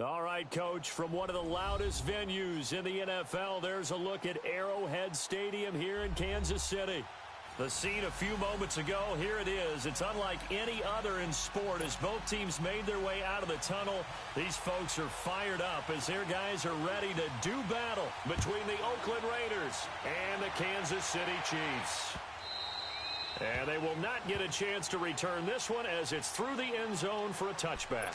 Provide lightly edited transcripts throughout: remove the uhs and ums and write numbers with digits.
All right, Coach, from one of the loudest venues in the NFL, there's a look at Arrowhead Stadium here in Kansas City. The scene a few moments ago, here it is. It's unlike any other in sport as both teams made their way out of the tunnel. These folks are fired up as their guys are ready to do battle between the Oakland Raiders and the Kansas City Chiefs. And they will not get a chance to return this one as it's through the end zone for a touchback.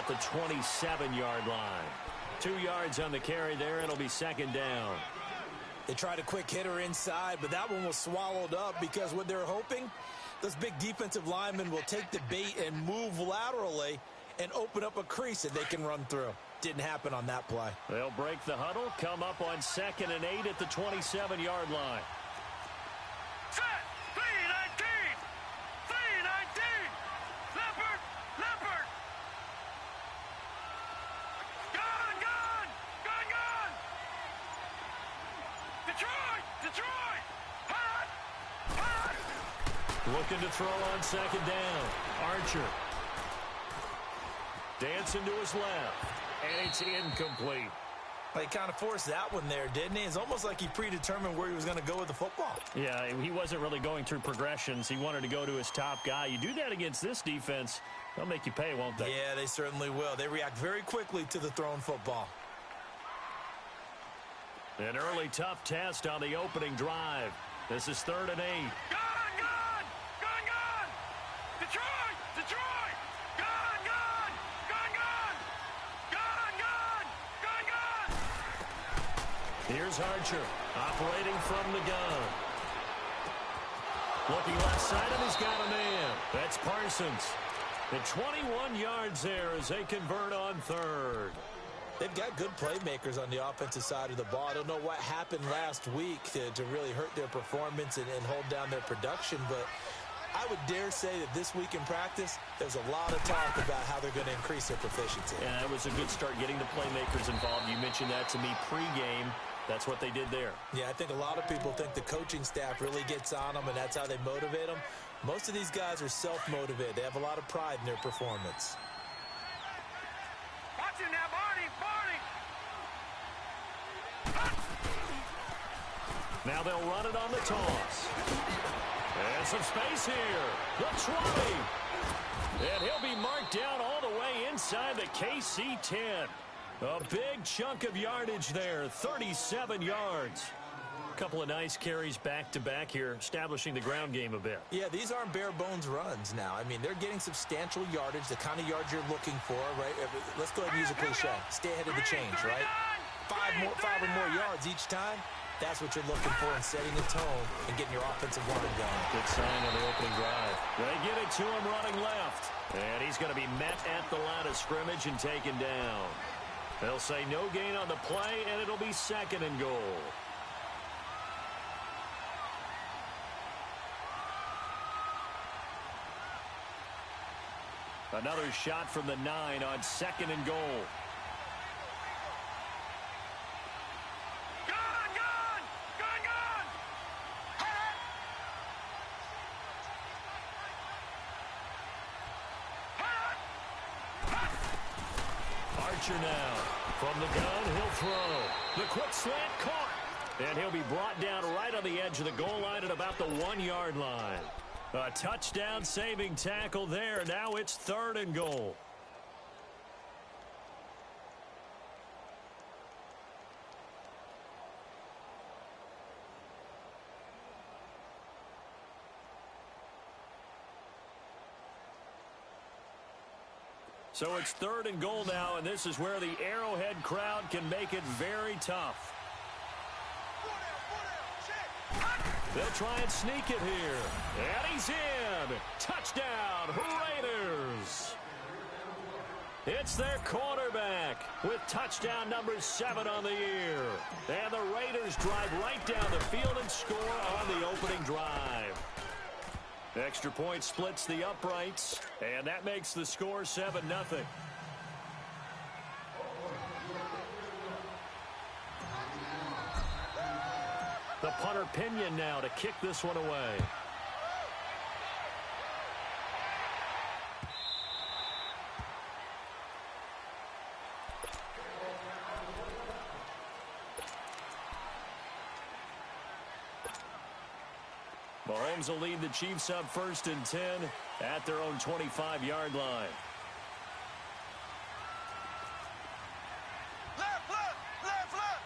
at the 27-yard line. 2 yards on the carry there. It'll be second down. They tried a quick hitter inside, but that one was swallowed up because what they're hoping, those big defensive linemen will take the bait and move laterally and open up a crease that they can run through. Didn't happen on that play. They'll break the huddle, come up on 2nd and 8 at the 27-yard line. Set! 3-19! 3-19! Leopard! Leopard! Gone! Gone! Gone! Gone! Detroit! Detroit! Hot! Hot! Looking to throw on 2nd down. Archer. Dancing to his left. And it's incomplete. He kind of forced that one there, didn't he? It's almost like he predetermined where he was going to go with the football. Yeah, he wasn't really going through progressions. He wanted to go to his top guy. You do that against this defense, they'll make you pay, won't they? Yeah, they certainly will. They react very quickly to the thrown football. An early tough test on the opening drive. This is 3rd and 8. Gone! Gone! Gone! Gone! Detroit! Detroit! Gone! Gone! Gone! Gone! Gone! Gone! Gone! Gone! Here's Archer, operating from the gun. Looking left side, and he's got a man. That's Parsons. The 21 yards there as they convert on 3rd. They've got good playmakers on the offensive side of the ball. I don't know what happened last week to really hurt their performance and hold down their production, but I would dare say that this week in practice, there's a lot of talk about how they're going to increase their proficiency. Yeah, that was a good start getting the playmakers involved. You mentioned that to me pregame. That's what they did there. Yeah, I think a lot of people think the coaching staff really gets on them, and that's how they motivate them. Most of these guys are self-motivated. They have a lot of pride in their performance. Watch it now, Barney! Barney! Now they'll run it on the toss. And some space here. The 20. And he'll be marked down all the way inside the KC 10. A big chunk of yardage there, 37 yards. A couple of nice carries back-to-back here, establishing the ground game a bit. Yeah, these aren't bare-bones runs now. I mean, they're getting substantial yardage, the kind of yards you're looking for, right? Let's go ahead and use a cliche. Stay ahead of the change, right? Five or more yards each time. That's what you're looking for in setting a tone and getting your offensive line going. Good sign on the opening drive. They get it to him running left. And he's going to be met at the line of scrimmage and taken down. They'll say no gain on the play, and it'll be 2nd and goal. Another shot from the 9 on 2nd and goal. Gone! Gone! Gone! Gone! Hot! Hot! Hot! Archer now. From the gun, he'll throw. The quick slant caught. And he'll be brought down right on the edge of the goal line at about the 1-yard line. A touchdown-saving tackle there. Now it's 3rd and goal. So it's 3rd and goal now, and this is where the Arrowhead crowd can make it very tough. They'll try and sneak it here. And he's in. Touchdown, Raiders. It's their quarterback with touchdown number 7 on the year. And the Raiders drive right down the field and score on the opening drive. Extra point splits the uprights, and that makes the score 7-0. The punter Pinion now to kick this one away. Mahomes will lead the Chiefs up 1st and 10 at their own 25-yard line. Left, left, left, left.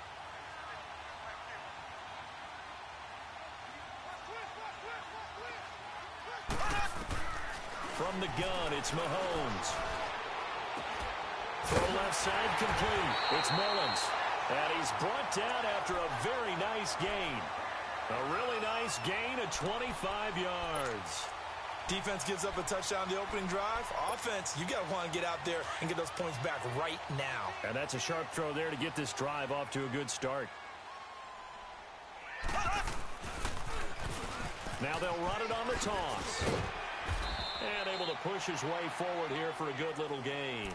From the gun, it's Mahomes. Throw left side complete. It's Mullins. And he's brought down after a very nice gain. A really nice gain of 25 yards. Defense gives up a touchdown the opening drive. Offense, you got to want to get out there and get those points back right now. And that's a sharp throw there to get this drive off to a good start. Now they'll run it on the toss. And able to push his way forward here for a good little gain.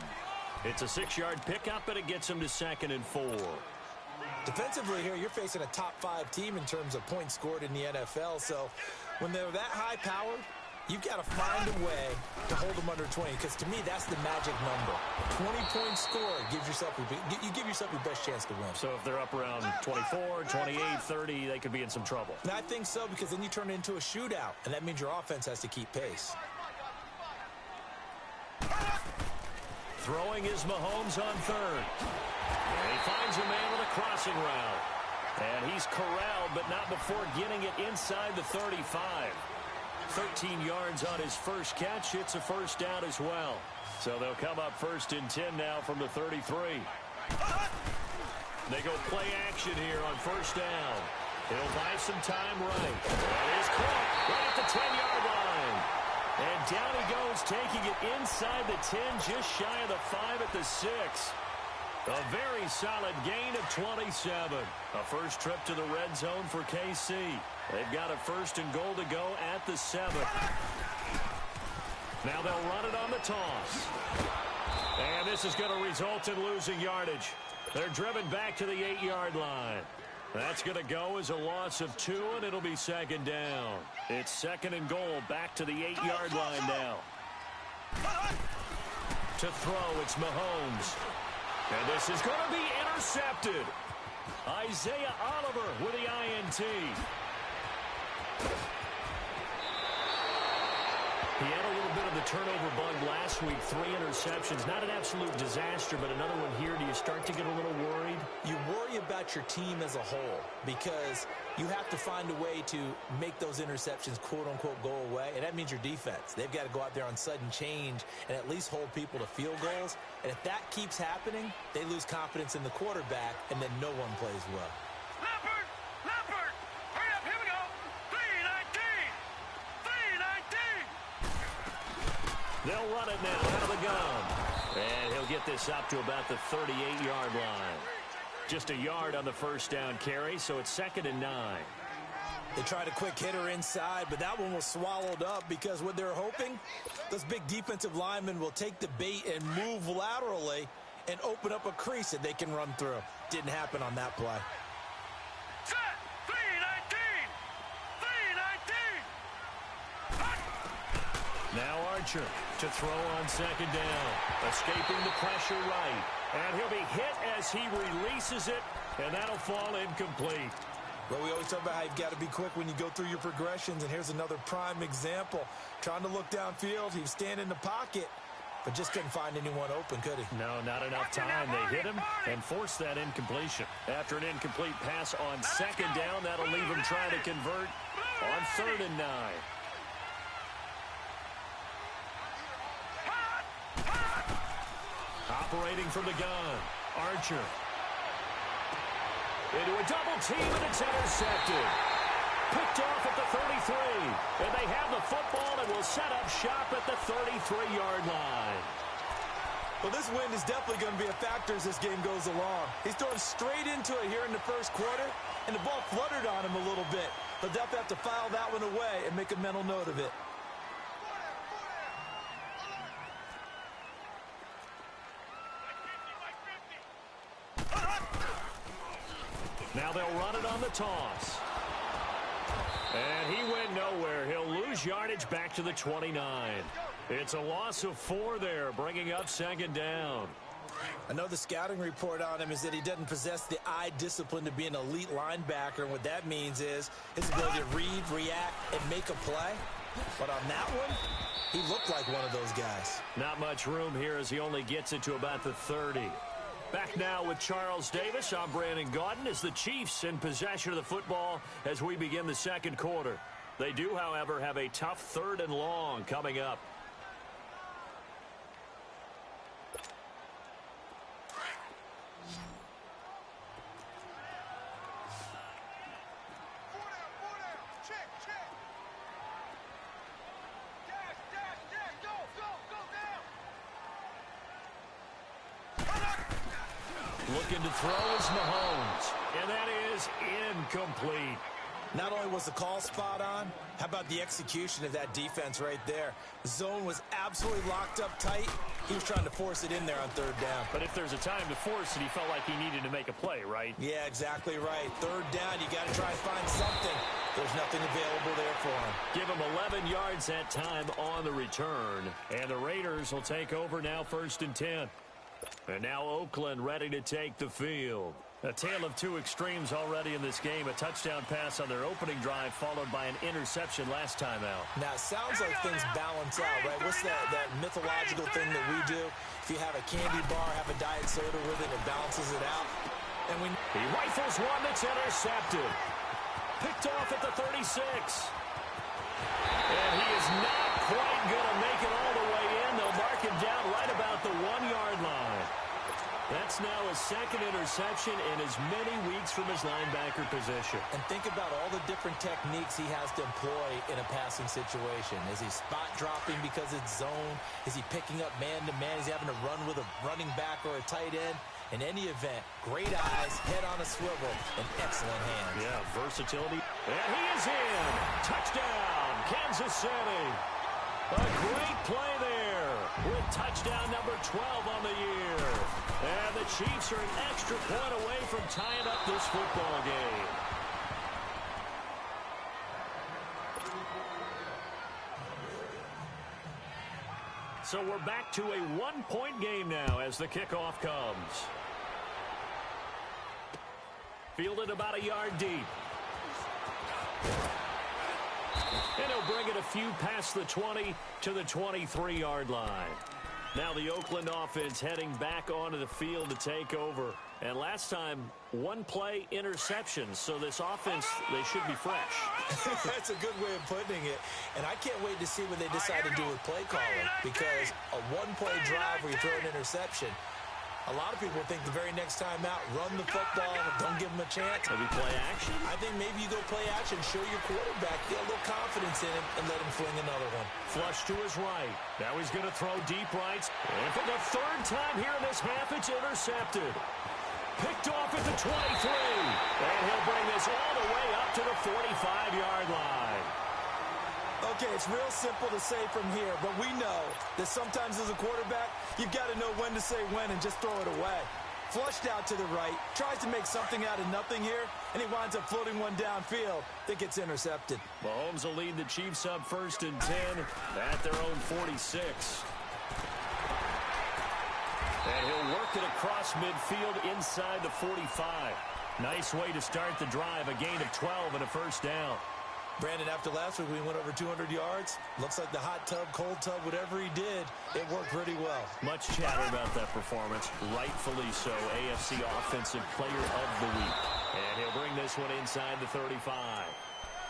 It's a 6-yard pickup, and it gets him to 2nd and 4. Defensively here, you're facing a top-5 team in terms of points scored in the NFL. So when they're that high-powered, you've got to find a way to hold them under 20, because to me, that's the magic number. 20-point score gives yourself you give yourself your best chance to win. So if they're up around 24, 28, 30, they could be in some trouble. And I think so, because then you turn it into a shootout, and that means your offense has to keep pace. Throwing is Mahomes on 3rd. And he finds a man with a crossing route. And he's corralled, but not before getting it inside the 35. 13 yards on his first catch. It's a first down as well. So they'll come up 1st and 10 now from the 33. They go play action here on 1st down. He'll buy some time right. That is caught right at the 10-yard line. And down he goes, taking it inside the 10, just shy of the 5 at the 6. A very solid gain of 27. A first trip to the red zone for KC. They've got a 1st and goal to go at the 7. Now they'll run it on the toss. And this is going to result in losing yardage. They're driven back to the 8-yard line. That's going to go as a loss of 2, and it'll be 2nd down. It's 2nd and goal, back to the 8-yard line now. To throw, it's Mahomes. And this is going to be intercepted. Isaiah Oliver with the INT. He had a little bit of the turnover bug last week. 3 interceptions. Not an absolute disaster, but another one here. Do you start to get a little worried? You worry about your team as a whole, because you have to find a way to make those interceptions, quote-unquote, go away, and that means your defense. They've got to go out there on sudden change and at least hold people to field goals. And if that keeps happening, they lose confidence in the quarterback, and then no one plays well. Leopard! Leopard! Hurry up, here we go! 319! 319! They'll run it now out of the gun. And he'll get this up to about the 38-yard line. Just a yard on the first down carry, so it's 2nd and 9. They tried a quick hitter inside, but that one was swallowed up, because what they're hoping, those big defensive linemen will take the bait and move laterally and open up a crease that they can run through. Didn't happen on that play. Set! 319! 319! Now Archer to throw on 2nd down. Escaping the pressure right. And he'll be hit as he releases it, and that'll fall incomplete. Well, we always talk about how you've got to be quick when you go through your progressions, and here's another prime example. Trying to look downfield, he was standing in the pocket, but just couldn't find anyone open, could he? No, not enough time. They hit him and forced that incompletion. After an incomplete pass on 2nd down, that'll leave him trying to convert on 3rd and 9. Operating from the gun, Archer. Into a double team, and it's intercepted. Picked off at the 33. And they have the football and will set up shop at the 33-yard line. Well, this wind is definitely going to be a factor as this game goes along. He's throwing straight into it here in the first quarter, and the ball fluttered on him a little bit. He'll definitely have to file that one away and make a mental note of it. Now they'll run it on the toss. And he went nowhere. He'll lose yardage back to the 29. It's a loss of 4 there, bringing up 2nd down. I know the scouting report on him is that he doesn't possess the eye discipline to be an elite linebacker. And what that means is his ability to read, react, and make a play. But on that one, he looked like one of those guys. Not much room here as he only gets it to about the 30. Back now with Charles Davis. I'm Brandon Gaudin as the Chiefs in possession of the football as we begin the second quarter. They do, however, have a tough 3rd and long coming up. looking to throw is Mahomes. And that is incomplete. Not only was the call spot on, how about the execution of that defense right there? The zone was absolutely locked up tight. He was trying to force it in there on third down. But if there's a time to force it, he felt like he needed to make a play, right? Yeah, exactly right. Third down, you got to try and find something. There's nothing available there for him. Give him 11 yards that time on the return. And the Raiders will take over now, 1st and 10. And now Oakland ready to take the field. A tale of two extremes already in this game. A touchdown pass on their opening drive, followed by an interception last time out. Now, it sounds like things balance out, right? What's that mythological thing that we do? If you have a candy bar, have a diet soda with it, it balances it out. And he rifles one that's intercepted. Picked off at the 36. And he is not quite going to make it all the way in. They'll mark him down right about the 1-yard line. That's now his second interception in as many weeks from his linebacker position. And think about all the different techniques he has to employ in a passing situation. Is he spot dropping because it's zone? Is he picking up man-to-man? Is he having to run with a running back or a tight end? In any event, great eyes, head on a swivel, and excellent hands. Yeah, versatility. And he is in. Touchdown, Kansas City. A great play there with touchdown number 12 on the year. And the Chiefs are an extra point away from tying up this football game. So we're back to a one-point game now as the kickoff comes. Fielded about a yard deep. And he'll bring it a few past the 20 to the 23-yard line. Now the Oakland offense heading back onto the field to take over. And last time, one play interception. So this offense, they should be fresh. That's a good way of putting it. And I can't wait to see what they decide to do with play calling. Because a one-play drive where you throw an interception, a lot of people think the very next time out, run the football, don't give them a chance. Maybe play action? I think maybe you go play action, show your quarterback, get a little confidence in him, and let him fling another one. Flush to his right. Now he's going to throw deep right. And for the third time here in this half, it's intercepted. Picked off at the 23. And he'll bring this all the way up to the 45-yard line. Okay, it's real simple to say from here, but we know that sometimes as a quarterback, you've got to know when to say when and just throw it away. Flushed out to the right, tries to make something out of nothing here, and he winds up floating one downfield that gets intercepted. Mahomes will lead the Chiefs up 1st and 10 at their own 46. And he'll work it across midfield inside the 45. Nice way to start the drive, a gain of 12 and a first down. Brandon, after last week, we went over 200 yards. Looks like the hot tub, cold tub, whatever he did, it worked pretty well. Much chatter about that performance. Rightfully so. AFC Offensive Player of the Week. And he'll bring this one inside the 35.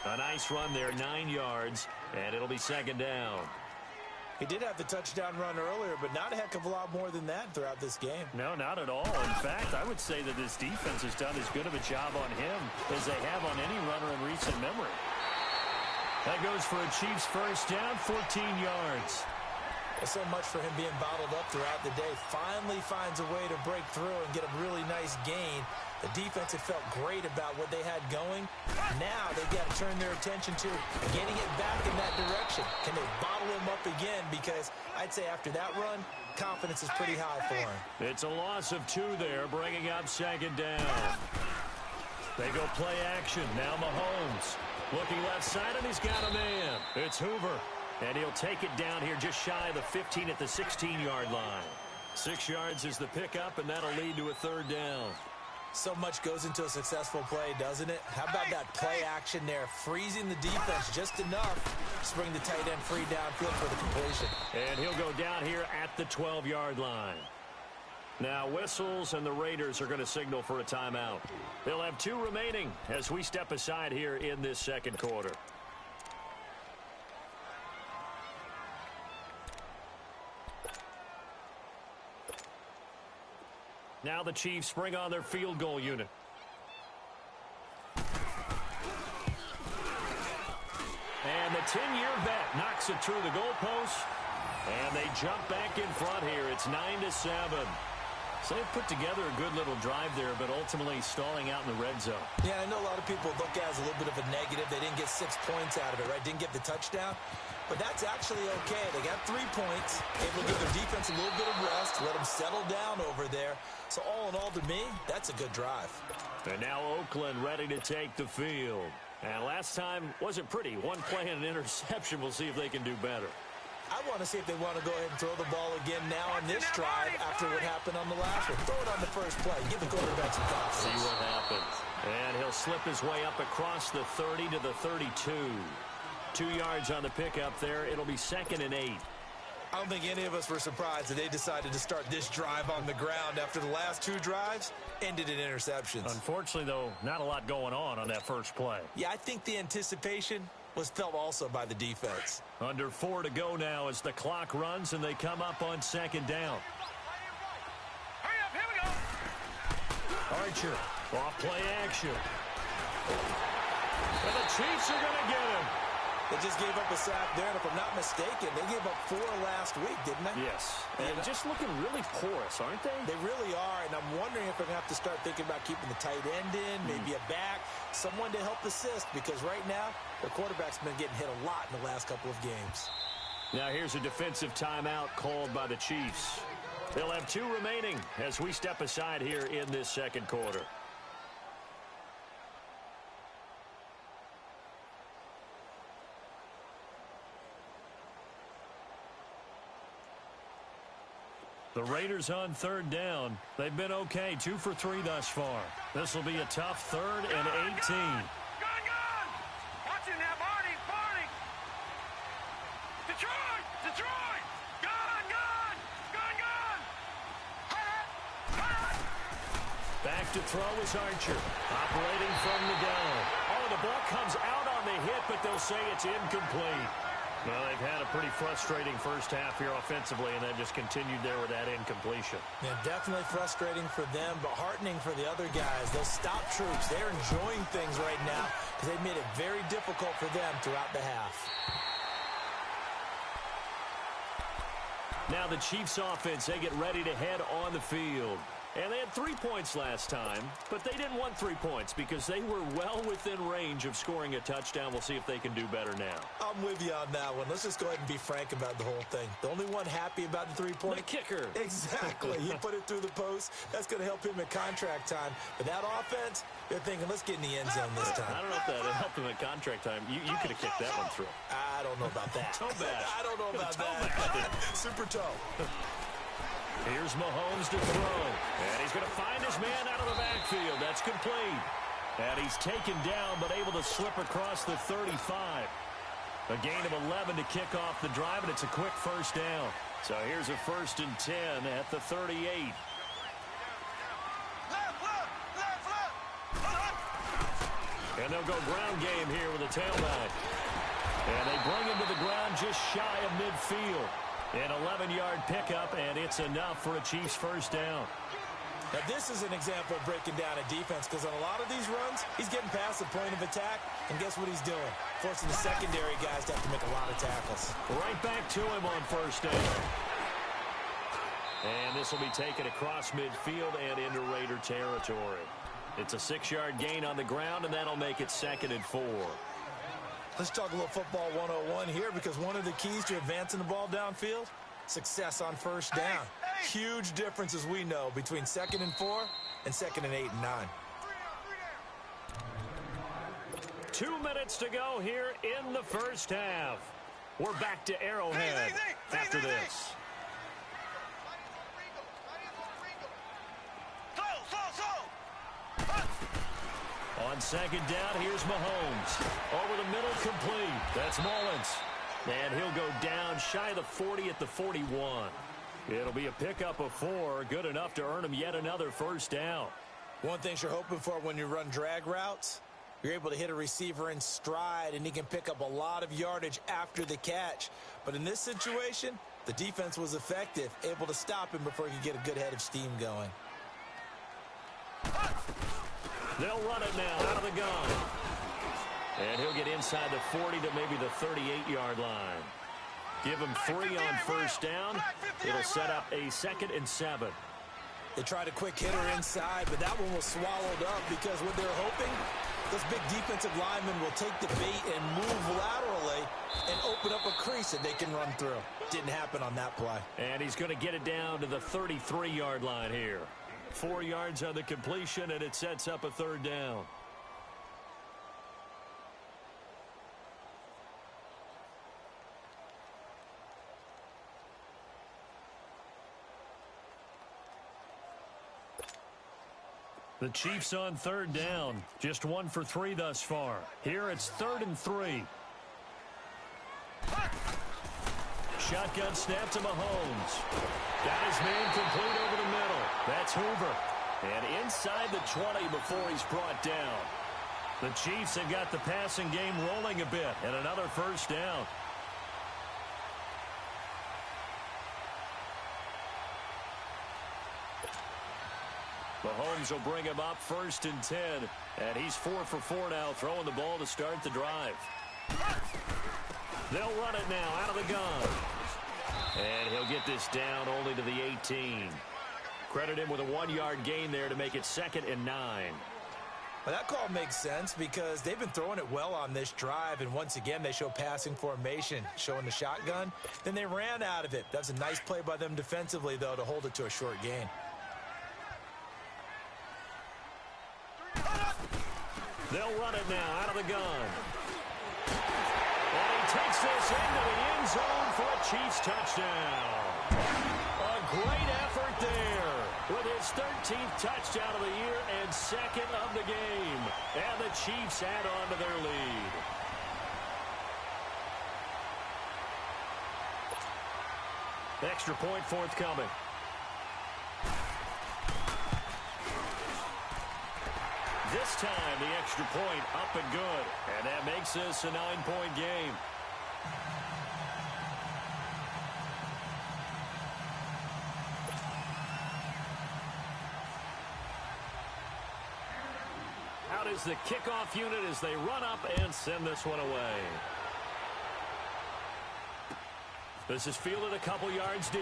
A nice run there, 9 yards, and it'll be second down. He did have the touchdown run earlier, but not a heck of a lot more than that throughout this game. No, not at all. In fact, I would say that this defense has done as good of a job on him as they have on any runner in recent memory. That goes for a Chiefs first down, 14 yards. So much for him being bottled up throughout the day. Finally finds a way to break through and get a really nice gain. The defense had felt great about what they had going. Now they've got to turn their attention to getting it back in that direction. Can they bottle him up again? Because I'd say after that run, confidence is pretty high for him. It's a loss of 2 there, bringing up second down. They go play action. Now Mahomes. Looking left side, and he's got a man. It's Hoover. And he'll take it down here just shy of the 15 at the 16-yard line. 6 yards is the pickup, and that'll lead to a third down. So much goes into a successful play, doesn't it? How about that play action there? Freezing the defense just enough to bring the tight end free downfield for the completion. And he'll go down here at the 12-yard line. Now whistles, and the Raiders are going to signal for a timeout. They'll have 2 remaining as we step aside here in this second quarter. Now the Chiefs bring on their field goal unit. And the 10-year vet knocks it through the goalpost. And they jump back in front here. It's 9-7. So they put together a good little drive there, but ultimately stalling out in the red zone. Yeah, I know a lot of people look at it as a little bit of a negative. They didn't get 6 points out of it, right? Didn't get the touchdown. But that's actually okay. They got 3 points, able to give their defense a little bit of rest, let them settle down over there. So all in all, to me, that's a good drive. And now Oakland ready to take the field. And last time wasn't pretty. One play and an interception. We'll see if they can do better. I want to see if they want to go ahead and throw the ball again now on this drive after what happened on the last one. Throw it on the first play. Give the quarterback some confidence. See what happens. And he'll slip his way up across the 30 to the 32. 2 yards on the pickup there. It'll be 2nd and 8. I don't think any of us were surprised that they decided to start this drive on the ground after the last 2 drives ended in interceptions. Unfortunately, though, not a lot going on that first play. Yeah, I think the anticipation was felt also by the defense. Under 4 to go now as the clock runs and they come up on 2nd down. Hurry up, here we go. Archer, off play action. And the Chiefs are going to get him. They just gave up a sack there, and if I'm not mistaken, they gave up 4 last week, didn't they? Yes. And just looking really porous, aren't they? They really are, and I'm wondering if they're going to have to start thinking about keeping the tight end in, maybe a back, someone to help assist, because right now, their quarterback's been getting hit a lot in the last couple of games. Now here's a defensive timeout called by the Chiefs. They'll have 2 remaining as we step aside here in this second quarter. The Raiders on 3rd down. They've been okay, 2 for 3 thus far. This will be a tough 3rd and 18. Gun! Watch him now, Barney! Detroit! Gun! Back to throw is Archer. Operating from the gun. Oh, the ball comes out on the hit, but they'll say it's incomplete. Well, they've had a pretty frustrating first half here offensively, and then just continued there with that incompletion. Yeah, definitely frustrating for them, but heartening for the other guys. Those stop troops, they're enjoying things right now because they've made it very difficult for them throughout the half. Now the Chiefs offense, they get ready to head on the field. And they had 3 points last time, but they didn't want 3 points because they were well within range of scoring a touchdown. We'll see if they can do better now. I'm with you on that one. Let's just go ahead and be frank about the whole thing. The only one happy about the 3-point. The kicker. Exactly. He put it through the post. That's going to help him at contract time. But that offense, they're thinking, let's get in the end zone this time. I don't know if that helped him at contract time. You could have kicked that one through. I don't know about that. Toe bad. I don't know about Toe that. Super toe. Here's Mahomes to throw. And he's going to find his man out of the backfield. That's complete. And he's taken down, but able to slip across the 35. A gain of 11 to kick off the drive, and it's a quick first down. So here's a 1st and 10 at the 38. And they'll go ground game here with a tailback. And they bring him to the ground just shy of midfield. An 11-yard pickup, and it's enough for a Chiefs first down. Now, this is an example of breaking down a defense because on a lot of these runs, he's getting past the point of attack, and guess what he's doing? Forcing the secondary guys to have to make a lot of tackles. Right back to him on first down. And this will be taken across midfield and into Raider territory. It's a 6-yard gain on the ground, and that'll make it 2nd and 4. Let's talk a little football 101 here because one of the keys to advancing the ball downfield, success on first down. Huge difference, as we know, between 2nd and 4 and 2nd and 8 and 9. 2 minutes to go here in the first half. We're back to Arrowhead after this. On 2nd down, here's Mahomes. Over the middle, complete. That's Mullins. And he'll go down shy of the 40 at the 41. It'll be a pickup of 4, good enough to earn him yet another first down. One thing you're hoping for when you run drag routes, you're able to hit a receiver in stride, and he can pick up a lot of yardage after the catch. But in this situation, the defense was effective, able to stop him before he could get a good head of steam going. They'll run it now out of the gun. And he'll get inside the 40 to maybe the 38-yard line. Give him 3 on first down. It'll set up a 2nd and 7. They tried a quick hitter inside, but that one was swallowed up because what they're hoping, those big defensive linemen will take the bait and move laterally and open up a crease that they can run through. Didn't happen on that play. And he's going to get it down to the 33-yard line here. 4 yards on the completion, and it sets up a third down. The Chiefs on third down. Just 1 for 3 thus far. Here it's 3rd and 3. Shotgun snap to Mahomes. Got his man complete over the middle. That's Hoover. And inside the 20 before he's brought down. The Chiefs have got the passing game rolling a bit. And another first down. Mahomes will bring him up 1st and 10. And he's 4 for 4 now, throwing the ball to start the drive. They'll run it now out of the gun. And he'll get this down only to the 18. Credit him with a 1-yard gain there to make it 2nd and 9. Well, that call makes sense because they've been throwing it well on this drive, and once again they show passing formation, showing the shotgun. Then they ran out of it. That's a nice play by them defensively, though, to hold it to a short gain. They'll run it now out of the gun. And he takes this into the end zone for a Chiefs touchdown. A great effort there with his 13th touchdown of the year and 2nd of the game. And the Chiefs add on to their lead. Extra point forthcoming. This time, the extra point up and good. And that makes this a 9-point game. Out is the kickoff unit as they run up and send this one away. This is fielded a couple yards deep.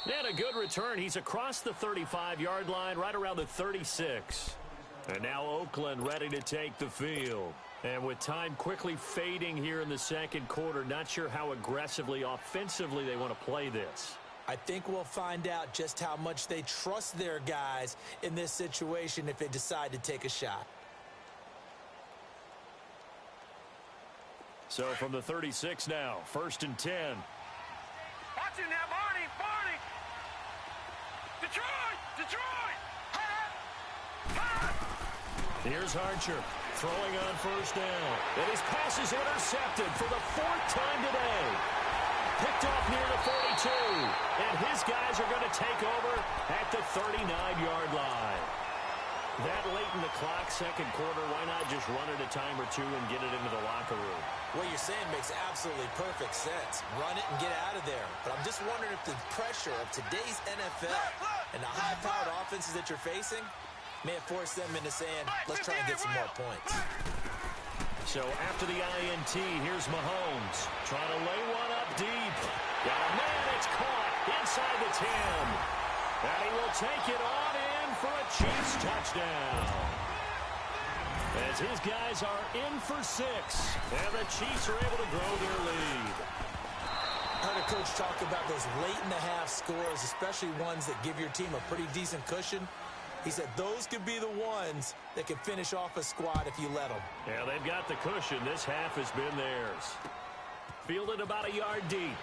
And a good return. He's across the 35-yard line, right around the 36. And now Oakland ready to take the field. And with time quickly fading here in the second quarter, not sure how aggressively, offensively they want to play this. I think we'll find out just how much they trust their guys in this situation if they decide to take a shot. So from the 36 now, 1st and 10. Watch him now, Barney! Barney! Detroit! Detroit! Here's Archer throwing on 1st down. And his pass is intercepted for the 4th time today. Picked off near the 42. And his guys are going to take over at the 39-yard line. That late in the clock, second quarter, why not just run it a time or two and get it into the locker room? What you're saying makes absolutely perfect sense. Run it and get out of there. But I'm just wondering if the pressure of today's NFL and the high-powered offenses that you're facing may have forced them into saying, let's try and get some more points. So after the INT, here's Mahomes trying to lay one up deep. Got a man, it's caught inside the 10. And he will take it on in for a Chiefs touchdown. As his guys are in for 6. And the Chiefs are able to grow their lead. I heard a coach talk about those late-in-the-half scores, especially ones that give your team a pretty decent cushion. He said those could be the ones that can finish off a squad if you let them. Yeah, they've got the cushion. This half has been theirs. Fielded about a yard deep.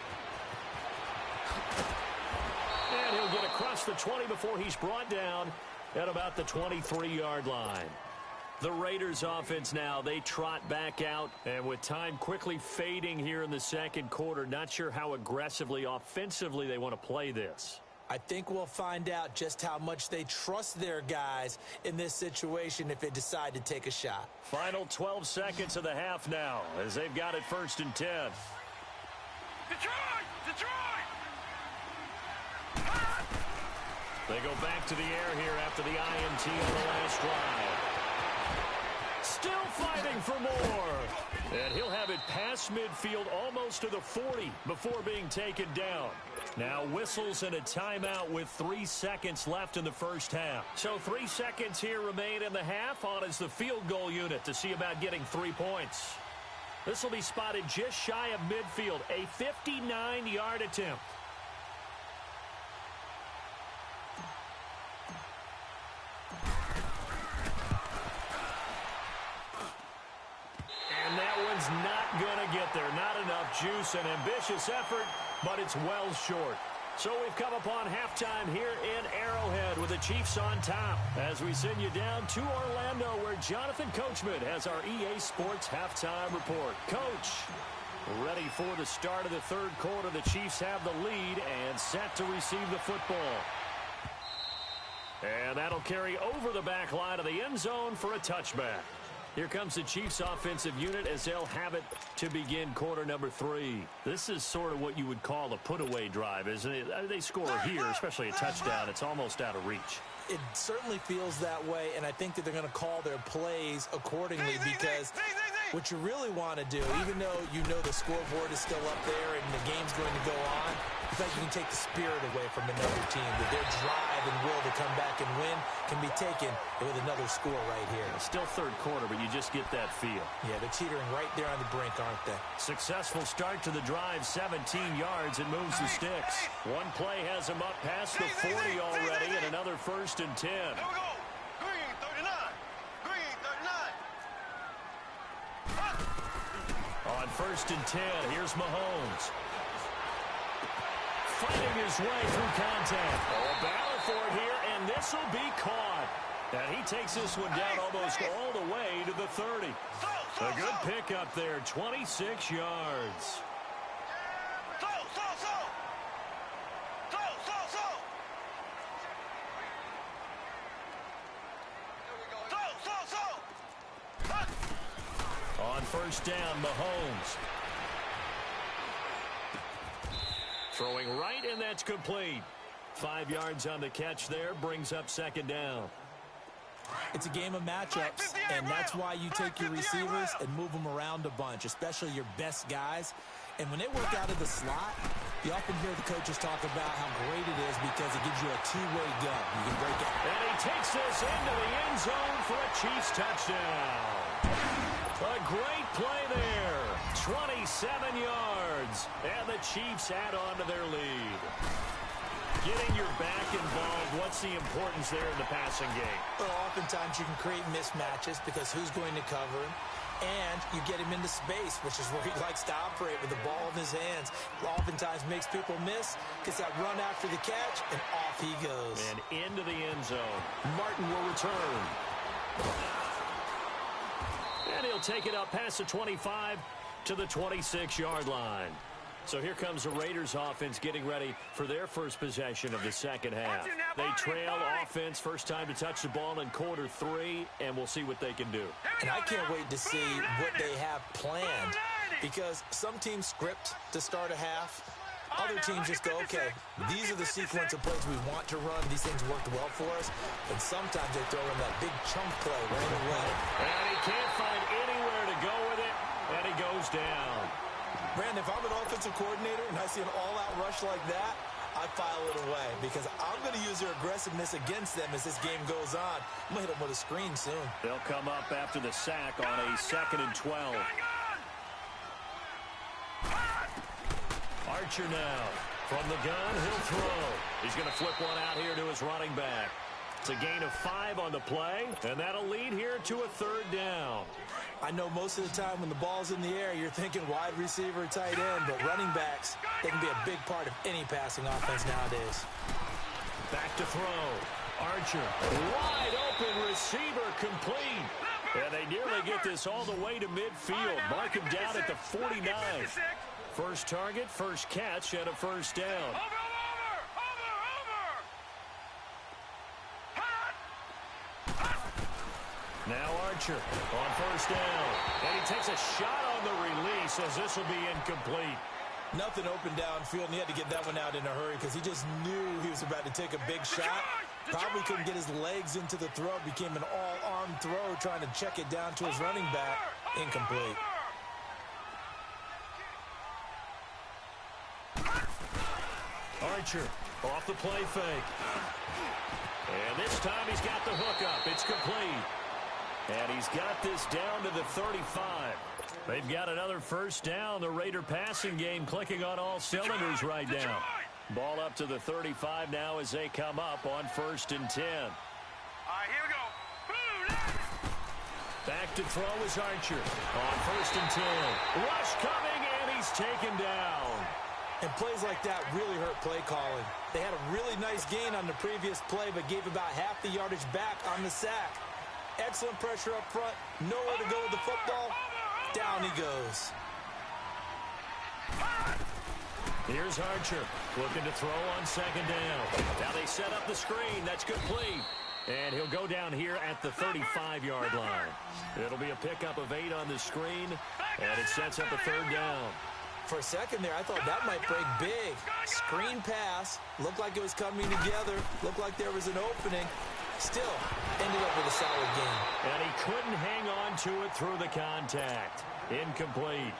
And he'll get across the 20 before he's brought down at about the 23-yard line. The Raiders offense now, they trot back out. And with time quickly fading here in the second quarter, not sure how aggressively, offensively they want to play this. I think we'll find out just how much they trust their guys in this situation if they decide to take a shot. Final 12 seconds of the half now as they've got it 1st and 10. Detroit! Detroit! They go back to the air here after the INT on the last drive. Still fighting looking for more. And he'll have it past midfield almost to the 40 before being taken down. Now whistles and a timeout with 3 seconds left in the first half. So 3 seconds here remain in the half on as the field goal unit to see about getting 3 points. This will be spotted just shy of midfield, a 59-yard attempt. And that one's not going to get there. Not enough juice, an ambitious effort, but it's well short. So we've come upon halftime here in Arrowhead with the Chiefs on top as we send you down to Orlando where Jonathan Coachman has our EA Sports halftime report. Coach, ready for the start of the third quarter. The Chiefs have the lead and set to receive the football. And that'll carry over the back line of the end zone for a touchback. Here comes the Chiefs offensive unit as they'll have it to begin quarter number 3. This is sort of what you would call a put-away drive, isn't it? They score here, especially a touchdown. It's almost out of reach. It certainly feels that way, and I think that they're going to call their plays accordingly because what you really want to do, even though you know the scoreboard is still up there and the game's going to go on, it's like you can take the spirit away from another team, that their drive and will to come back and win can be taken with another score right here. It's still third quarter, but you just get that feel. Yeah, they're teetering right there on the brink, aren't they? Successful start to the drive, 17 yards. It moves the sticks. One play has them up past the 40 already, and another 1st and 10. Here we go. Green 39. Green 39. On 1st and 10, here's Mahomes. Fighting his way through contact. Oh, a battle for it here, and this will be caught. And he takes this one down almost all the way to the 30. A good pickup there, 26 yards. On 1st down, Mahomes. Throwing right, and that's complete. 5 yards on the catch there, brings up 2nd down. It's a game of matchups, and that's why you take your receivers and move them around a bunch, especially your best guys. And when they work out of the slot, you often hear the coaches talk about how great it is because it gives you a two-way go. You can break it. And he takes this into the end zone for a Chiefs touchdown. A great play there. 27 yards. And the Chiefs add on to their lead. Getting your back involved, what's the importance there in the passing game? Well, oftentimes you can create mismatches because who's going to cover him? And you get him into space, which is where he likes to operate with the ball in his hands. Oftentimes makes people miss, gets that run after the catch, and off he goes. And into the end zone. Martin will return. And he'll take it up past the 25 to the 26-yard line. So here comes the Raiders offense getting ready for their first possession of the second half. They trail offense, first time to touch the ball in quarter 3, and we'll see what they can do. And I can't wait to see what they have planned because some teams script to start a half. Other teams just go, okay, these are the sequence of plays we want to run. These things worked well for us. And sometimes they throw in that big chunk play right away. And he can't find anywhere to go with it, and he goes down. Brandon, if I'm an offensive coordinator and I see an all-out rush like that, I file it away because I'm going to use their aggressiveness against them as this game goes on. I'm going to hit them with a screen soon. They'll come up after the sack on a 2nd and 12. Archer now. From the gun, he'll throw. He's going to flip one out here to his running back. It's a gain of 5 on the play, and that'll lead here to a 3rd down. I know most of the time when the ball's in the air, you're thinking wide receiver, tight end, but running backs, they can be a big part of any passing offense nowadays. Back to throw. Archer, wide open receiver, complete. And they nearly get this all the way to midfield. Mark him down at the 49. First target, first catch, and a 1st down. Now Archer on 1st down. And he takes a shot on the release as this will be incomplete. Nothing open downfield, and he had to get that one out in a hurry because he just knew he was about to take a big shot. Probably couldn't get his legs into the throw. Became an all-arm arm throw trying to check it down to his running back. Incomplete. Archer off the play fake. And this time he's got the hook up. It's complete. And he's got this down to the 35. They've got another first down. The Raider passing game clicking on all cylinders right now. Ball up to the 35 now as they come up on 1st and 10. All right, here we go. Back to throw is Archer on 1st and 10. Rush coming, and he's taken down. And plays like that really hurt play calling. They had a really nice gain on the previous play, but gave about half the yardage back on the sack. Excellent pressure up front. Nowhere to go with the football. Down he goes. Here's Archer looking to throw on 2nd down. Now they set up the screen. That's complete. And he'll go down here at the 35-yard line. It'll be a pickup of 8 on the screen, and it sets up a 3rd down. For a second there, I thought that might break big. Screen pass. Looked like it was coming together. Looked like there was an opening. Still, ended up with a solid game. And he couldn't hang on to it through the contact. Incomplete.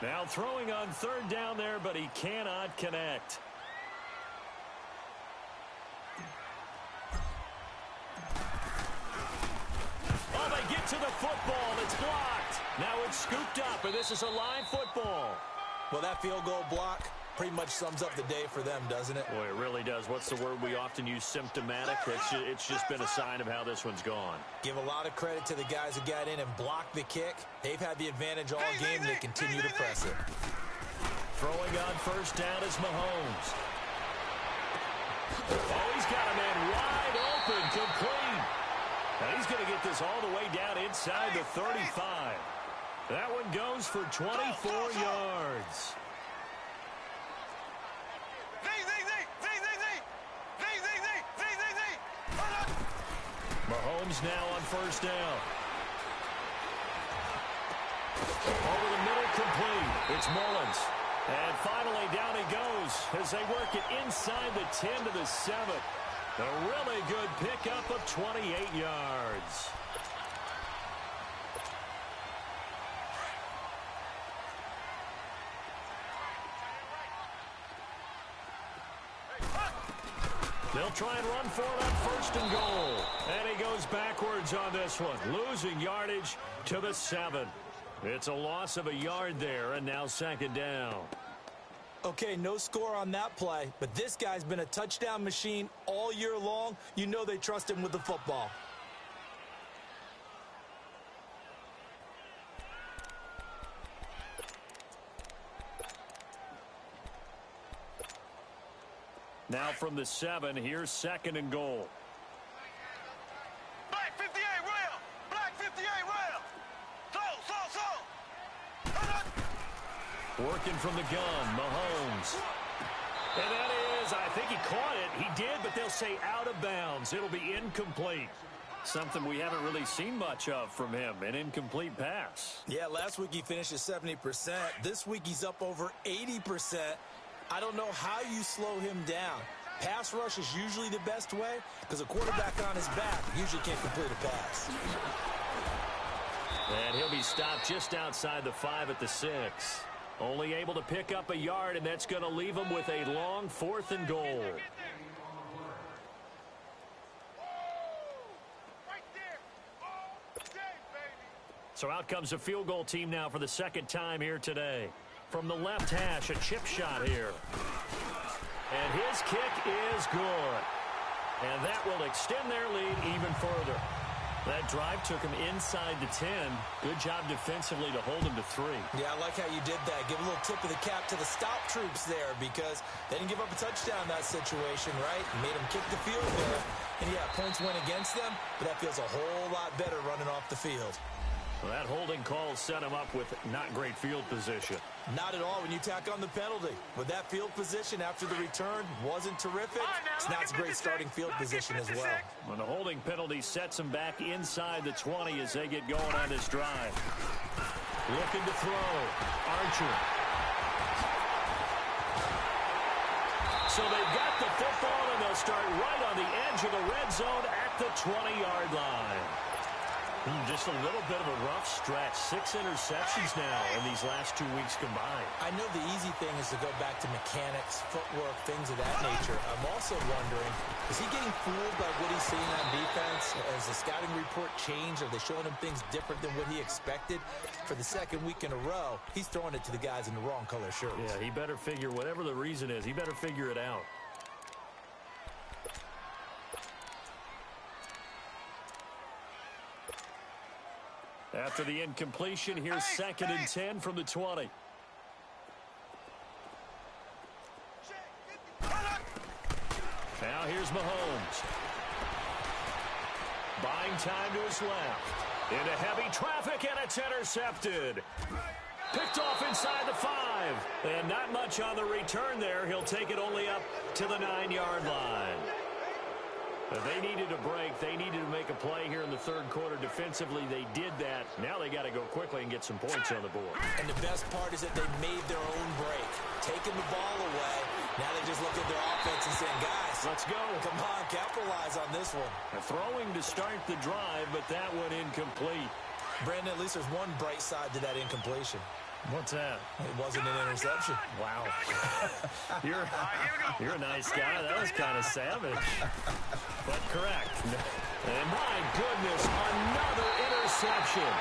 Now throwing on 3rd down there, but he cannot connect. Oh, they get to the football. It's blocked. Now it's scooped up, and this is a live football. Well, that field goal block pretty much sums up the day for them, doesn't it? Boy, it really does. What's the word we often use? Symptomatic. It's just been a sign of how this one's gone. Give a lot of credit to the guys who got in and blocked the kick. They've had the advantage all game. They continue to press it. Throwing on 1st down is Mahomes. Oh, he's got a man wide open, complete. And he's going to get this all the way down inside the 35. That one goes for 24 yards. Mahomes now on 1st down. Over the middle, complete. It's Mullins. And finally down he goes as they work it inside the 10 to the 7. A really good pickup of 28 yards. They'll try and run for it on 1st and goal. And he goes backwards on this one, losing yardage to the 7. It's a loss of a yard there, and now 2nd down. Okay, no score on that play, but this guy's been a touchdown machine all year long. You know they trust him with the football. Now from the 7, here's 2nd and goal. Black 58, rail. Black 58, rail. So. Working from the gun, Mahomes. And that is, I think he caught it. He did, but they'll say out of bounds. It'll be incomplete. Something we haven't really seen much of from him, an incomplete pass. Yeah, last week he finished at 70%. This week he's up over 80%. I don't know how you slow him down. Pass rush is usually the best way because a quarterback on his back usually can't complete a pass. And he'll be stopped just outside the 5 at the 6. Only able to pick up a yard, and that's going to leave him with a long 4th and goal. So out comes a field goal team now for the 2nd time here today. From the left hash, a chip shot here. And his kick is good. And that will extend their lead even further. That drive took him inside the 10. Good job defensively to hold him to 3. Yeah, I like how you did that. Give a little tip of the cap to the stop troops there because they didn't give up a touchdown in that situation, right? Made them kick the field goal. And yeah, points went against them, but that feels a whole lot better running off the field. Well, that holding call set him up with not great field position. Not at all when you tack on the penalty. But that field position after the return wasn't terrific. So now it's a great starting field position as well. When the holding penalty sets him back inside the 20 as they get going on this drive. Looking to throw. Archer. So they've got the football, and they'll start right on the edge of the red zone at the 20-yard line. Just a little bit of a rough stretch. 6 interceptions now in these last 2 weeks combined. I know the easy thing is to go back to mechanics, footwork, things of that nature. I'm also wondering, is he getting fooled by what he's seeing on defense? Has the scouting report changed? Are they showing him things different than what he expected? For the second week in a row, he's throwing it to the guys in the wrong color shirts. Yeah, he better figure, whatever the reason is, he better figure it out. After the incompletion, here's 2nd and 10 from the 20. Now here's Mahomes. Buying time to his left. Into heavy traffic, and it's intercepted. Picked off inside the 5. And not much on the return there. He'll take it only up to the 9-yard line. They needed a break. They needed to make a play here in the third quarter. Defensively, they did that. Now they got to go quickly and get some points on the board. And the best part is that they made their own break. Taking the ball away. Now they just look at their offense and saying, guys, let's go. Come on, capitalize on this one. Throwing to start the drive, but that one incomplete. Brandon, at least there's one bright side to that incompletion. What's that? It wasn't an interception. Wow. You're a nice guy. That was kind of savage. But correct. And my goodness, another interception.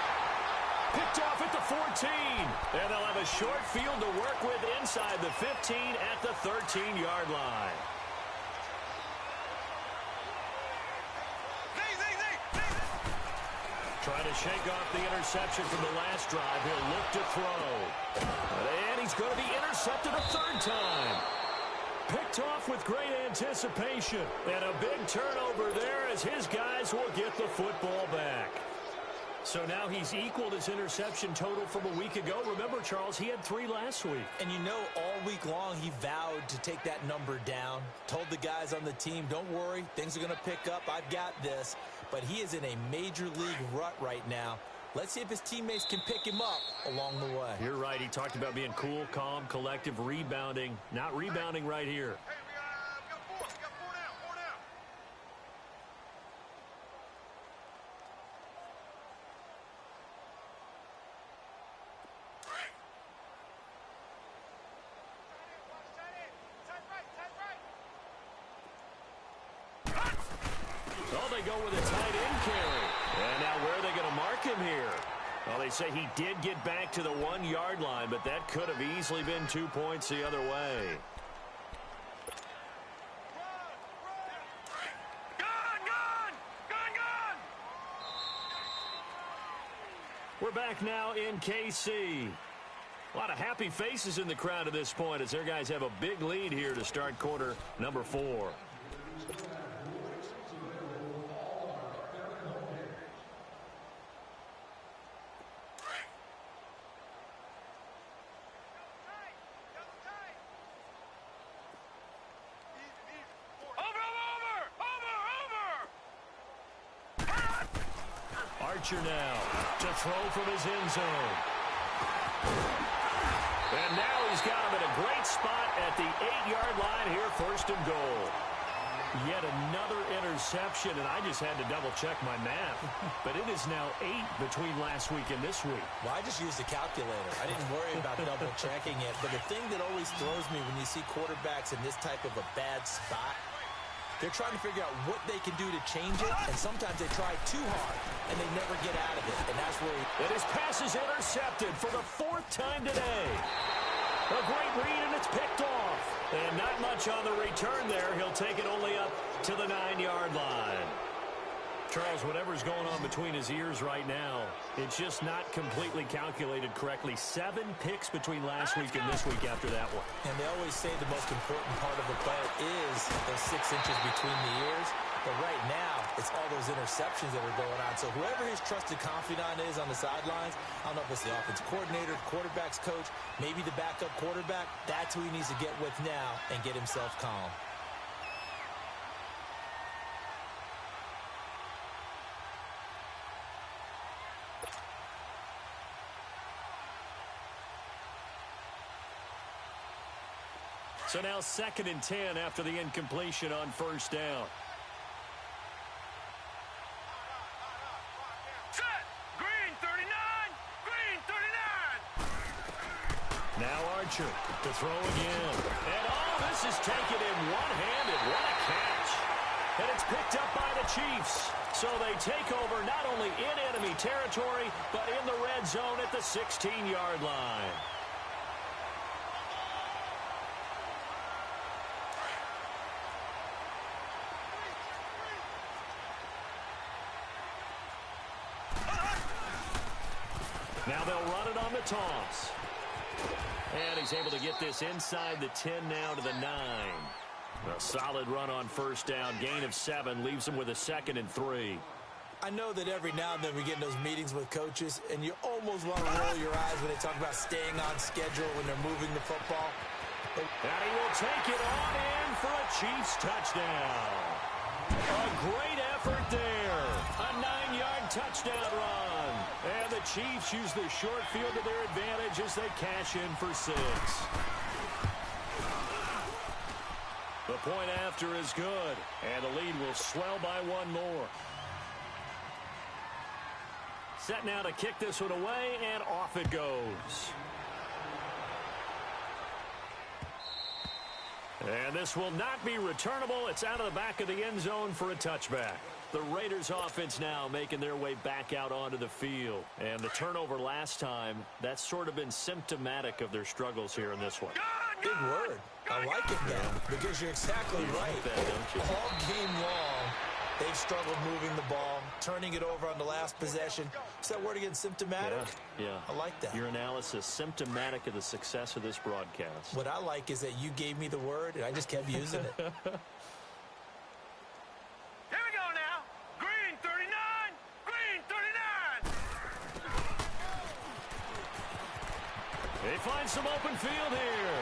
Picked off at the 14. And they'll have a short field to work with inside the 15 at the 13-yard line. Trying to shake off the interception from the last drive. He'll look to throw. And he's going to be intercepted a third time. Picked off with great anticipation. And a big turnover there as his guys will get the football back. So now he's equaled his interception total from a week ago. Remember, Charles, he had 3 last week. And you know, all week long he vowed to take that number down. Told the guys on the team, don't worry, things are going to pick up. I've got this. But he is in a major league rut right now. Let's see if his teammates can pick him up along the way. You're right. He talked about being cool, calm, collective, rebounding. Not rebounding right here. Hey, we got 4. We got 4 down. 4 down. Oh, they go with a tight end carry. And now where are they going to mark him here? Well, they say he did get back to the 1-yard line, but that could have easily been 2 points the other way. We're back now in KC. A lot of happy faces in the crowd at this point as their guys have a big lead here to start quarter number 4. Archer now to throw from his end zone. And now he's got him in a great spot at the 8-yard line here, 1st and goal. Yet another interception, and I just had to double-check my math. But it is now 8 between last week and this week. Well, I just used a calculator. I didn't worry about double-checking it. But the thing that always throws me when you see quarterbacks in this type of a bad spot, they're trying to figure out what they can do to change it, and sometimes they try too hard, and they never get out of it, and that's where And his pass is intercepted for the 4th time today. A great read, and it's picked off. And not much on the return there. He'll take it only up to the 9-yard line. Charles, whatever's going on between his ears right now, it's just not completely calculated correctly. 7 picks between last week and this week after that one. And they always say the most important part of a play is those 6 inches between the ears. But right now, it's all those interceptions that are going on. So whoever his trusted confidant is on the sidelines, I don't know if it's the offense coordinator, the quarterback's coach, maybe the backup quarterback, that's who he needs to get with now and get himself calm. So now 2nd and 10 after the incompletion on 1st down. Now Archer to throw again. And this is taken in one-handed. What a catch. And it's picked up by the Chiefs. So they take over not only in enemy territory, but in the red zone at the 16-yard line. Now they'll run it on the toss. And he's able to get this inside the 10 now to the 9. A solid run on first down. Gain of 7 leaves him with a 2nd and 3. I know that every now and then we get in those meetings with coaches, and you almost want to roll your eyes when they talk about staying on schedule when they're moving the football. And he will take it on in for a Chiefs touchdown. A great effort there. A 9-yard touchdown run. And the Chiefs use the short field to their advantage as they cash in for 6. The point after is good. And the lead will swell by 1 more. Set now to kick this one away, and off it goes. And this will not be returnable. It's out of the back of the end zone for a touchback. The Raiders offense now making their way back out onto the field. And the turnover last time, that's sort of been symptomatic of their struggles here in this one. Big word. I like it now because you're exactly right. Like that, don't you? All game long, they've struggled moving the ball, turning it over on the last possession. Is that word again, symptomatic? Yeah. I like that. Your analysis, symptomatic of the success of this broadcast. What I like is that you gave me the word, and I just kept using it. Here we go now. Green 39. Green 39. They find some open field here.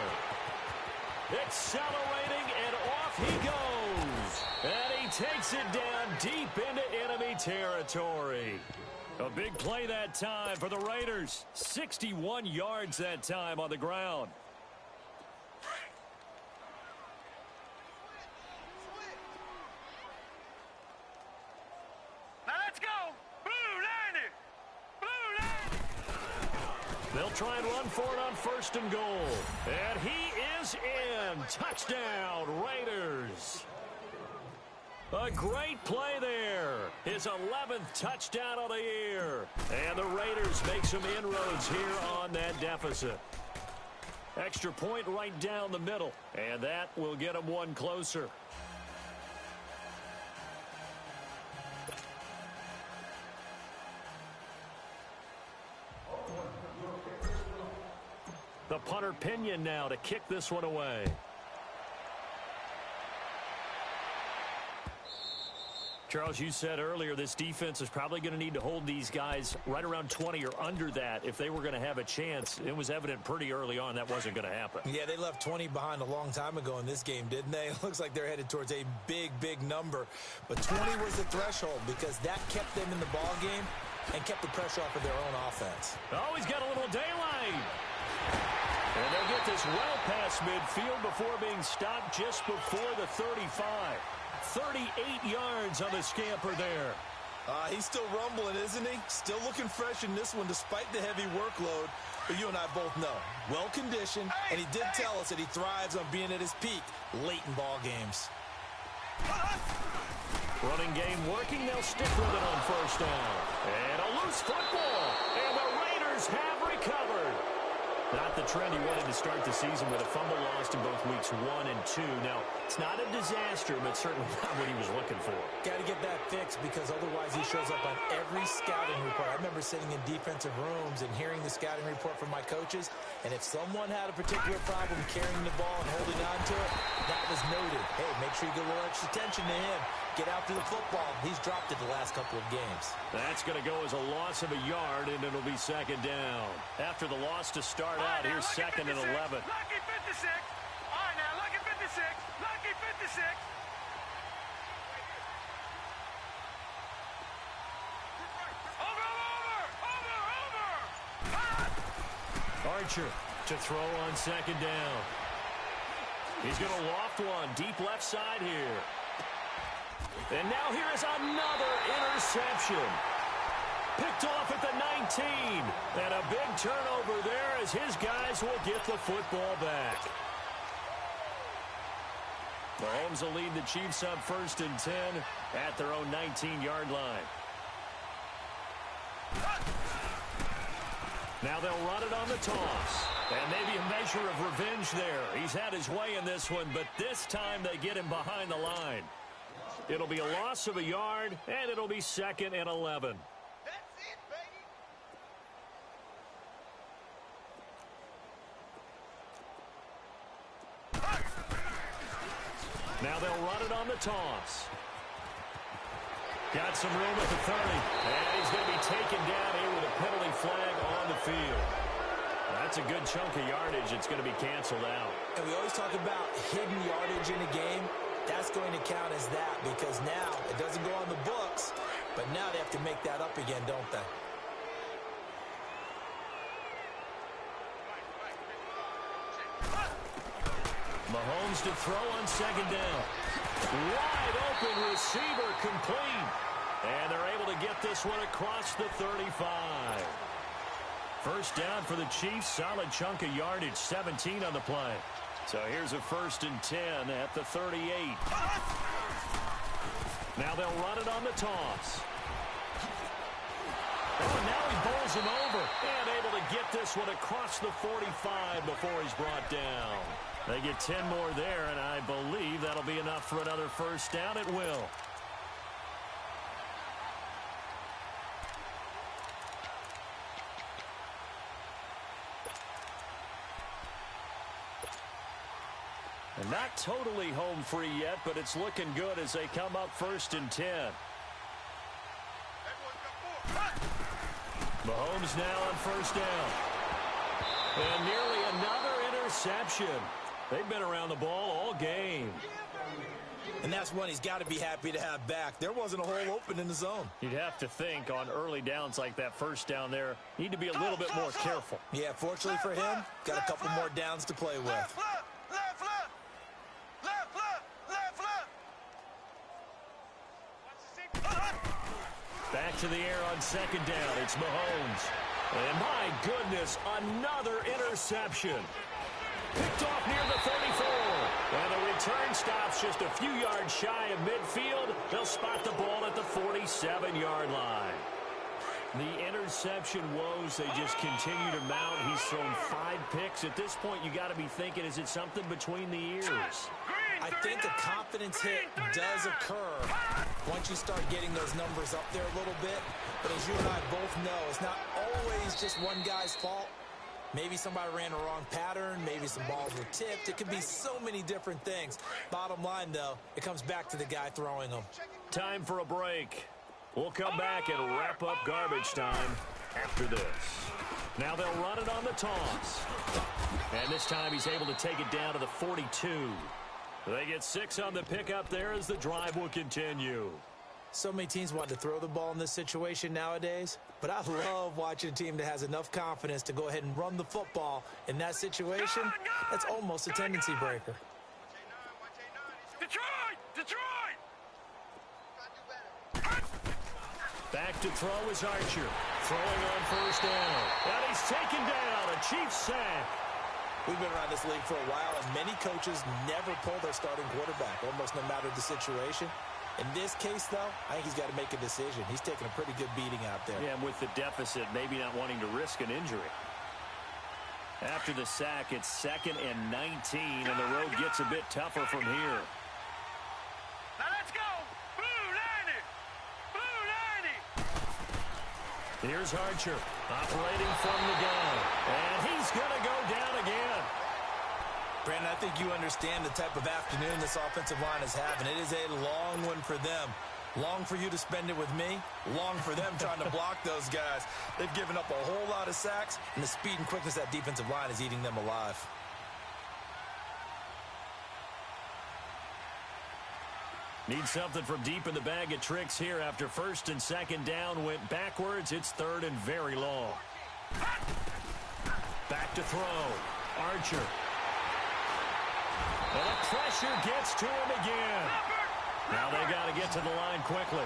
Accelerating, and off he goes. And he takes it down deep into enemy territory. A big play that time for the Raiders. 61 yards that time on the ground. Now let's go. Blue 90. Blue 90. They'll try and run for it on 1st and goal. And he is in. Touchdown, Raiders. A great play there. His 11th touchdown of the year. And the Raiders make some inroads here on that deficit. Extra point right down the middle. And that will get them 1 closer. The punter Pinion now to kick this one away. Charles, you said earlier this defense is probably going to need to hold these guys right around 20 or under that if they were going to have a chance. It was evident pretty early on that wasn't going to happen. Yeah, they left 20 behind a long time ago in this game, didn't they? It looks like they're headed towards a big, big number. But 20 was the threshold because that kept them in the ball game and kept the pressure off of their own offense. Oh, he's got a little daylight. And they'll get this well past midfield before being stopped just before the 35. 38 yards on the scamper there. He's still rumbling, isn't he? Still looking fresh in this one despite the heavy workload. But you and I both know, well-conditioned, and he did tell us that he thrives on being at his peak late in ball games. Running game working. They'll stick with it on 1st down. And a loose football. And the Raiders have recovered. Not the trend he wanted to start the season with a fumble lost in both weeks 1 and 2. Now, it's not a disaster, but certainly not what he was looking for. Got to get that fixed because otherwise he shows up on every scouting report. I remember sitting in defensive rooms and hearing the scouting report from my coaches, and if someone had a particular problem carrying the ball and holding on to it, that was noted. Hey, make sure you give a little extra attention to him. Get after the football. He's dropped it the last couple of games. That's going to go as a loss of a yard, and it'll be 2nd down. After the loss to start out, here's 2nd and 11. Lucky 56. All right, now, lucky 56. Lucky 56. Over. Archer to throw on 2nd down. He's going to loft one deep left side here. And now here is another interception. Picked off at the 19. And a big turnover there as his guys will get the football back. Mahomes will lead the Chiefs up 1st and 10 at their own 19-yard line. Now they'll run it on the toss. And maybe a measure of revenge there. He's had his way in this one, but this time they get him behind the line. It'll be a loss of a yard, and it'll be 2nd and 11. Now they'll run it on the toss. Got some room at the 30. And he's going to be taken down here with a penalty flag on the field. That's a good chunk of yardage. It's going to be canceled out. And we always talk about hidden yardage in a game. That's going to count as that because now it doesn't go on the books, but now they have to make that up again, don't they? Mahomes to throw on 2nd down. Wide open receiver complete. And they're able to get this one across the 35. First down for the Chiefs. Solid chunk of yardage. 17 on the play. So here's a 1st and 10 at the 38. Now they'll run it on the toss. Oh, and now he bowls him over. And able to get this one across the 45 before he's brought down. They get 10 more there, and I believe that'll be enough for another 1st down. It will. And not totally home free yet, but it's looking good as they come up 1st and 10. Mahomes now on 1st down. And nearly another interception. They've been around the ball all game. And that's one he's got to be happy to have back. There wasn't a hole open in the zone. You'd have to think on early downs like that 1st down there, need to be a little bit more careful. Yeah, fortunately for him, got a couple more downs to play with. Back to the air on 2nd down. It's Mahomes. And my goodness, another interception. Picked off near the 34. And the return stops just a few yards shy of midfield. They'll spot the ball at the 47-yard line. The interception woes, they just continue to mount. He's thrown 5 picks. At this point, you got to be thinking, is it something between the ears? I think a confidence hit does occur once you start getting those numbers up there a little bit. But as you and I both know, it's not always just one guy's fault. Maybe somebody ran a wrong pattern. Maybe some balls were tipped. It could be so many different things. Bottom line, though, it comes back to the guy throwing them. Time for a break. We'll come back and wrap up garbage time after this. Now they'll run it on the toss. And this time he's able to take it down to the 42. They get 6 on the pickup there as the drive will continue. So many teams want to throw the ball in this situation nowadays, but I love watching a team that has enough confidence to go ahead and run the football. In that situation, that's almost a tendency breaker. Detroit! Back to throw is Archer. Throwing on 1st down. And he's taken down. A Chiefs sack. We've been around this league for a while, and many coaches never pull their starting quarterback, almost no matter the situation. In this case, though, I think he's got to make a decision. He's taking a pretty good beating out there. Yeah, and with the deficit, maybe not wanting to risk an injury. After the sack, it's 2nd and 19, and the road gets a bit tougher from here. Now let's go! Blue 90! Blue 90! Here's Archer, operating from the gun. And he's going to go down again. Brandon, I think you understand the type of afternoon this offensive line is having. It is a long one for them. Long for you to spend it with me. Long for them trying to block those guys. They've given up a whole lot of sacks, and the speed and quickness of that defensive line is eating them alive. Need something from deep in the bag of tricks here after 1st and 2nd down went backwards. It's 3rd and very long. Back to throw. Archer. And the pressure gets to him again. Now they got to get to the line quickly.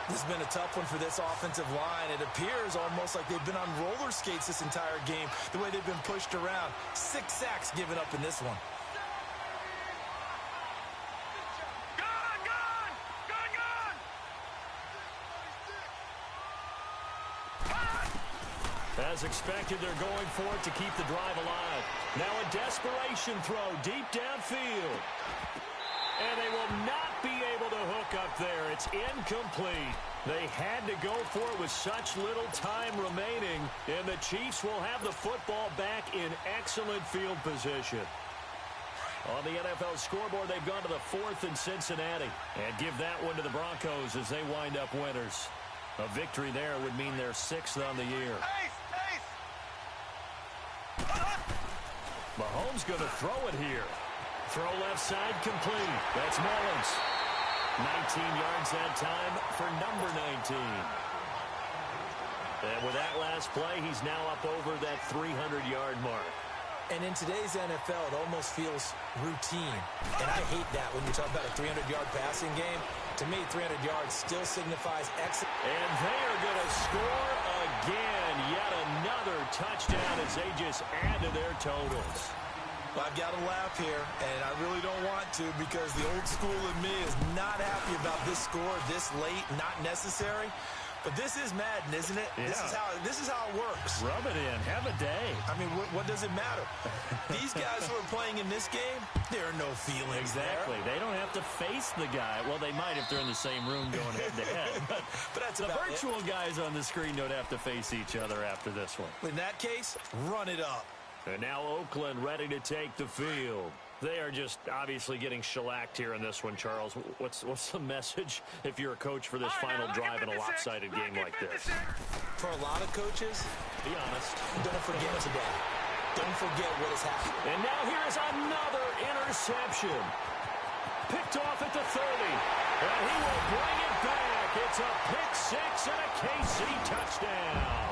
This has been a tough one for this offensive line. It appears almost like they've been on roller skates this entire game, the way they've been pushed around. 6 sacks given up in this one. As expected, they're going for it to keep the drive alive. Now a desperation throw deep downfield. And they will not be able to hook up there. It's incomplete. They had to go for it with such little time remaining. And the Chiefs will have the football back in excellent field position. On the NFL scoreboard, they've gone to the 4th in Cincinnati. And give that one to the Broncos as they wind up winners. A victory there would mean they're 6th on the year. Mahomes going to throw it here. Throw left side complete. That's Mullins. 19 yards that time for number 19. And with that last play, he's now up over that 300-yard mark. And in today's NFL, it almost feels routine. And I hate that when you talk about a 300-yard passing game. To me, 300 yards still signifies excellence. And they are going to score again. Yet another touchdown as they just add to their totals. Well, I've got to laugh here, and I really don't want to because the old school in me is not happy about this score this late, not necessary. But this is Madden, isn't it? Yeah. This is how it works. Rub it in. Have a day. I mean, what does it matter? These guys who are playing in this game, there are no feelings Exactly. there. They don't have to face the guy. Well, they might if they're in the same room going head-to-head. But that's the about virtual it. guys on the screen don't have to face each other after this one. In that case, run it up. And now Oakland ready to take the field. They are just obviously getting shellacked here in this one, Charles. What's the message if you're a coach for this final drive in a lopsided game like this? For a lot of coaches, Be honest. don't forget today. Don't forget what has happened. And now here is another interception. Picked off at the 30. And he will bring it back. It's a pick 6 and a KC touchdown.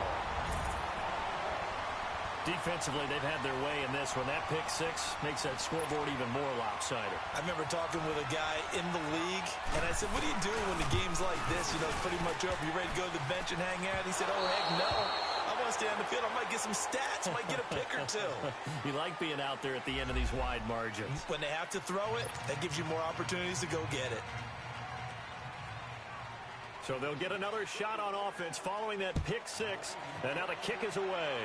Defensively, they've had their way in this one. That pick 6 makes that scoreboard even more lopsided. I remember talking with a guy in the league, and I said, what do you do when the game's like this? You know, it's pretty much over. You ready to go to the bench and hang out? He said, oh, heck no. I want to stay on the field. I might get some stats. I might get a pick or two. You like being out there at the end of these wide margins. When they have to throw it, that gives you more opportunities to go get it. So they'll get another shot on offense following that pick 6. And now the kick is away.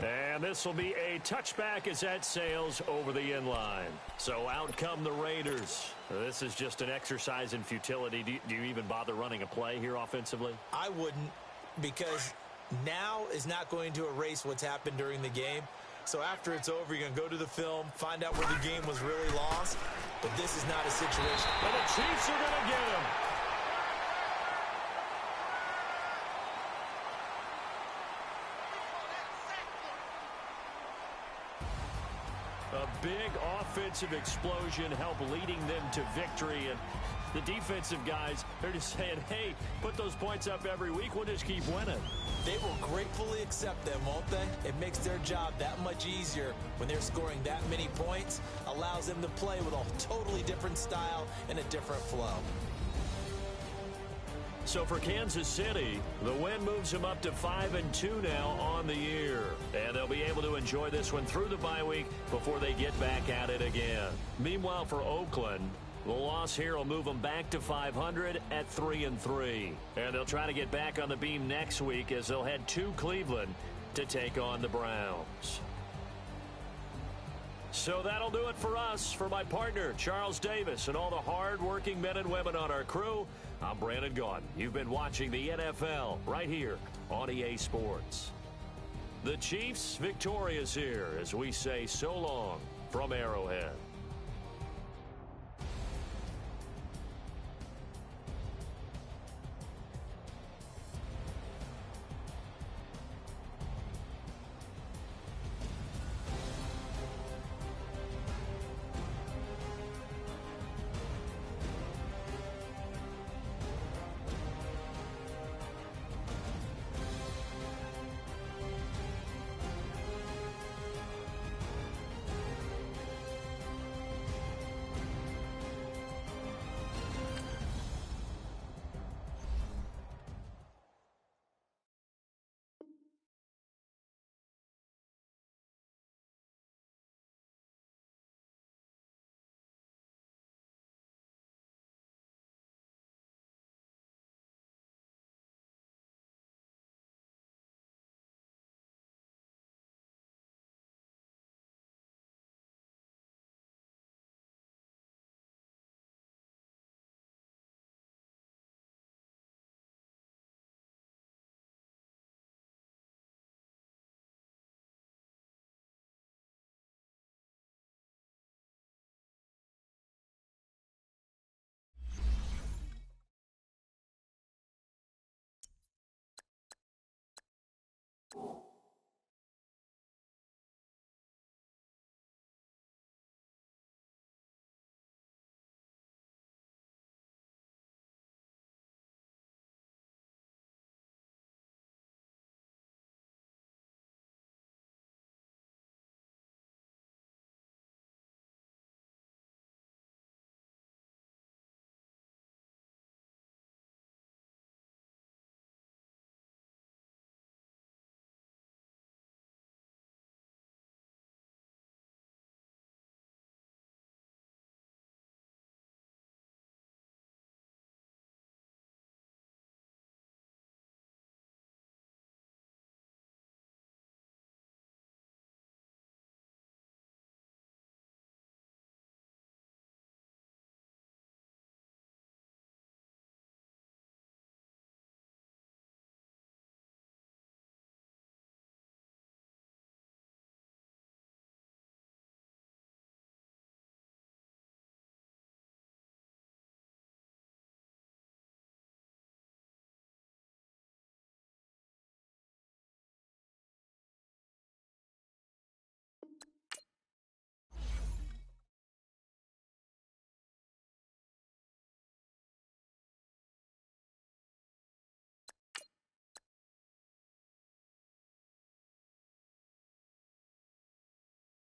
And this will be a touchback as that sails over the inline. So out come the Raiders. This is just an exercise in futility. Do you even bother running a play here offensively? I wouldn't, because now is not going to erase what's happened during the game. So after it's over, you're going to go to the film, find out where the game was really lost. But this is not a situation. And the Chiefs are going to get him. A big offensive explosion helped leading them to victory. And the defensive guys, they're just saying, hey, put those points up every week. We'll just keep winning. They will gratefully accept them, won't they? It makes their job that much easier when they're scoring that many points. Allows them to play with a totally different style and a different flow. So for Kansas City, the win moves them up to 5-2 now on the year. And they'll be able to enjoy this one through the bye week before they get back at it again. Meanwhile, for Oakland, the loss here will move them back to 500 at 3-3. And they'll try to get back on the beam next week as they'll head to Cleveland to take on the Browns. So that'll do it for us. For my partner, Charles Davis, and all the hard-working men and women on our crew, I'm Brandon Gaudin. You've been watching the NFL right here on EA Sports. The Chiefs victorious here as we say so long from Arrowhead.